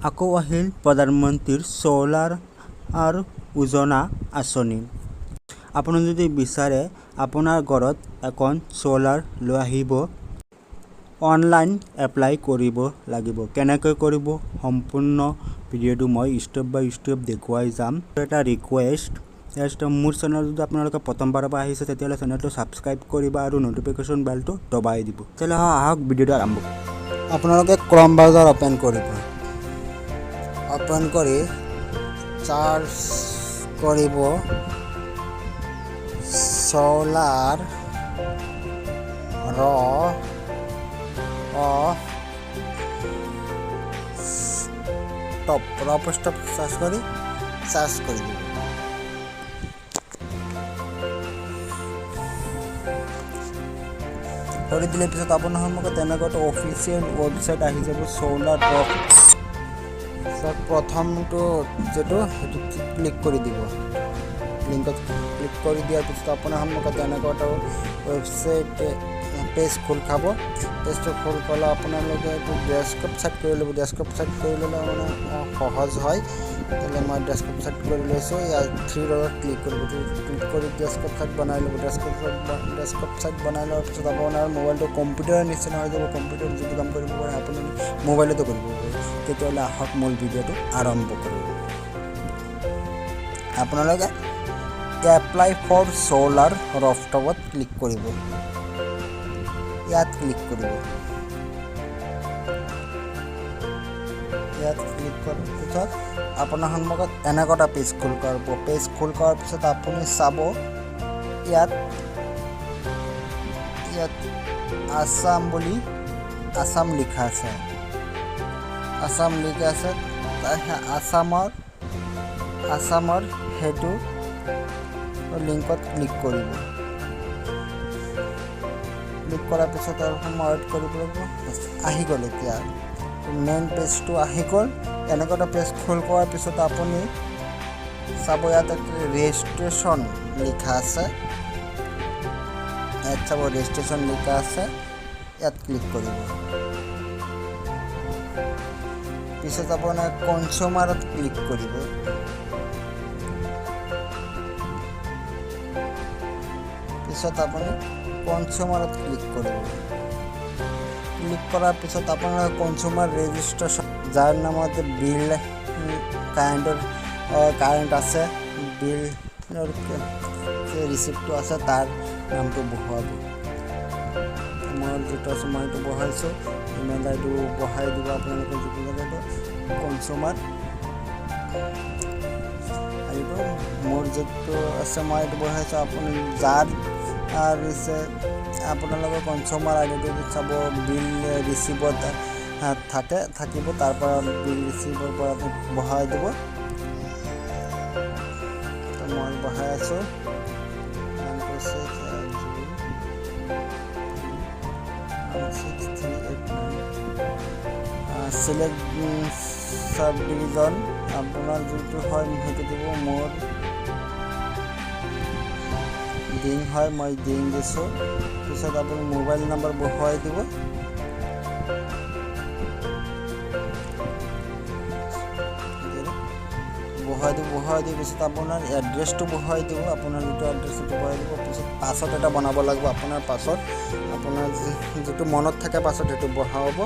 আকৌ আহিল প্ৰধানমন্ত্ৰীৰ সোলাৰ আৰু উজনা আঁচনি। আপুনি যদি বিচাৰে আপোনাৰ ঘৰত এখন সোলাৰ লৈ আহিব, অনলাইন এপ্লাই কৰিব লাগিব। কেনেকৈ কৰিব সম্পূৰ্ণ ভিডিঅ'টো মই ষ্টেপ বাই ষ্টেপ দেখুৱাই যাম। এটা ৰিকুৱেষ্ট, মোৰ চেনেল যদি আপোনালোকে প্ৰথমবাৰৰ পৰা আহিছে তেতিয়াহ'লে চেনেলটো ছাবস্ক্ৰাইব কৰিব আৰু ন'টিফিকেশ্যন বেলটো দবাই দিব। তেতিয়াহ'লে আহক ভিডিঅ'টো আৰম্ভ কৰোঁ। আপোনালোকে ক্ৰম ব্ৰাউজাৰ অ'পেন কৰিব। অ'পেন কৰি চাৰ্চ কৰিব সোলাৰ টপ চাৰ্চ কৰি দিব। কৰি দিলে পিছত আপোনাৰ সন্মুখত তেনেকুৱা এটা অফিচিয়েল ৱেবছাইট আহি যাব সোলাৰ টপ। প্ৰথমটো যিটো সেইটো ক্লিক কৰি দিব। লিংকত ক্লিক কৰি দিয়াৰ পিছত আপোনাৰ সন্মুখত তেনেকুৱা এটা ৱেবছাইট পেজ খোল খাব। পেজটো খোল খালে আপোনালোকে এইটো ডেস্কটপ ছেট কৰি ল'ব। ডেস্কটপ ছেট কৰি ল'লে মানে সহজ হয়। তেতিয়াহ'লে মই ডেস্কটপ ছেট কৰি লৈছোঁ। ইয়াত 3 ডটত ক্লিক কৰিব। ক্লিক কৰি ডেস্কটপ ছেট বনাই ল'ব। ডেস্কটপ ছেট বনাই লোৱাৰ পিছত আপোনাৰ মোবাইলটো কম্পিউটাৰৰ নিচিনা হৈ যাব। কম্পিউটাৰত যিটো কাম কৰিব পাৰে আপুনি মোবাইলতো কৰিব পাৰে। তেতিয়াহ'লে আহক মূল ভিডিঅ'টো আৰম্ভ কৰোঁ। আপোনালোকে এপ্লাই ফৰ সোলাৰ ৰফটপত ক্লিক কৰিব। ইয়াত ক্লিক কৰিব। ইয়াত ক্লিক কৰাৰ পিছত আপোনাৰ সন্মুখত এনেকুৱা এটা পেজ খোল কৰিব। পেজ খোল কৰাৰ পিছত আপুনি চাব ইয়াত আসাম লিখা আছে। আসামৰ সেইটো লিংকত ক্লিক কৰিব। ক্লিক কৰাৰ পিছত আৰু সময় ৱেইট কৰিব লাগিব। আহি গ'ল। এতিয়া মেইন পেজটো আহি গ'ল। এনেকুৱা এটা পেজ খোল কৰাৰ পিছত আপুনি চাব ইয়াত ৰেজিষ্ট্ৰেশ্যন লিখা আছে। ইয়াত চাব ৰেজিষ্ট্ৰেশ্যন লিখা আছে। ইয়াত ক্লিক কৰিব। পিছত আপোনাৰ কনজিউমাৰত ক্লিক কৰিব। পিছত আপুনি কনজিউমাৰত ক্লিক কৰিব। ক্লিক কৰাৰ পিছত আপোনাৰ কনজিউমাৰ ৰেজিষ্ট্ৰেশ্যন যাৰ নামত বিল কাৰেণ্ট আছে, বিলৰ ৰিচিপ্টটো আছে তাৰ নামটো বহাব। মই যিটো আছে মই এইটো বহাইছোঁ। ইমেইল আই ডি বহাই দিব আপোনালোকে যিটো লাগে কনজিউমাৰ আহিব। মোৰ যিটো আছে মই এইটো বহাইছোঁ। আপুনি যাৰ আপোনালোকৰ কনজিউমাৰ আই ডিটো চাব বিল ৰিচিভত থাকিব। তাৰ পৰা বিল ৰিচিভৰ পৰা বহাই দিব। মই বহাই আছোঁ। চিলেক্ট চাব ডিভিজন আপোনাৰ যিটো হয় সেইটো দিব। মোৰ ডিং হয়, মই ডিং দিছোঁ। পিছত আপুনি মোবাইল নম্বৰ বহুৱাই দিব। বহাই দিয়াৰ পিছত আপোনাৰ এড্ৰেছটো বহাই দিব। আপোনাৰ যিটো এড্ৰেছ সেইটো বহাই দিব। পিছত পাছৱৰ্ড এটা বনাব লাগিব। আপোনাৰ পাছৱৰ্ড আপোনাৰ যিটো মনত থাকে পাছৱৰ্ড সেইটো বহাব।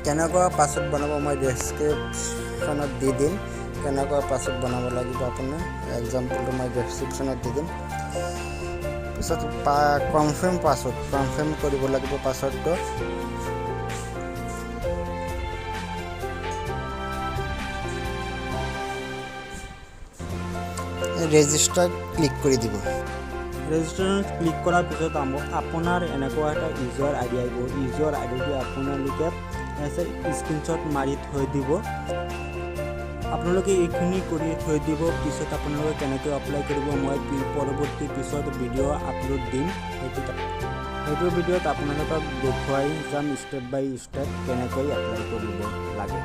কেনেকুৱা পাছৱৰ্ড বনাব মই ডেছক্ৰিপশ্যনত দি দিম। কেনেকুৱা পাছৱৰ্ড বনাব লাগিব আপোনাৰ এক্সাম্পলটো মই ডেছক্ৰিপশ্যনত দি দিম। পিছত কনফাৰ্ম কৰিব লাগিব পাছৱৰ্ডটো। ৰেজিষ্টাৰ ক্লিক কৰি দিব। ৰেজিষ্ট্ৰেশ্যনত ক্লিক কৰাৰ পিছত আপোনাৰ এনেকুৱা এটা ইউজাৰ আই ডি আহিব। ইউজাৰ আই ডিটো আপোনালোকে স্ক্ৰীনশ্বট মাৰি থৈ দিব। আপোনালোকে এইখিনি কৰি থৈ দিব। পিছত আপোনালোকে কেনেকৈ এপ্লাই কৰিব মই পৰৱৰ্তী পিছত ভিডিঅ' আপলোড দিম। সেইটো ভিডিঅ'ত আপোনালোকক দেখুৱাই যাম ষ্টেপ বাই ষ্টেপ কেনেকৈ এপ্লাই কৰিব লাগে।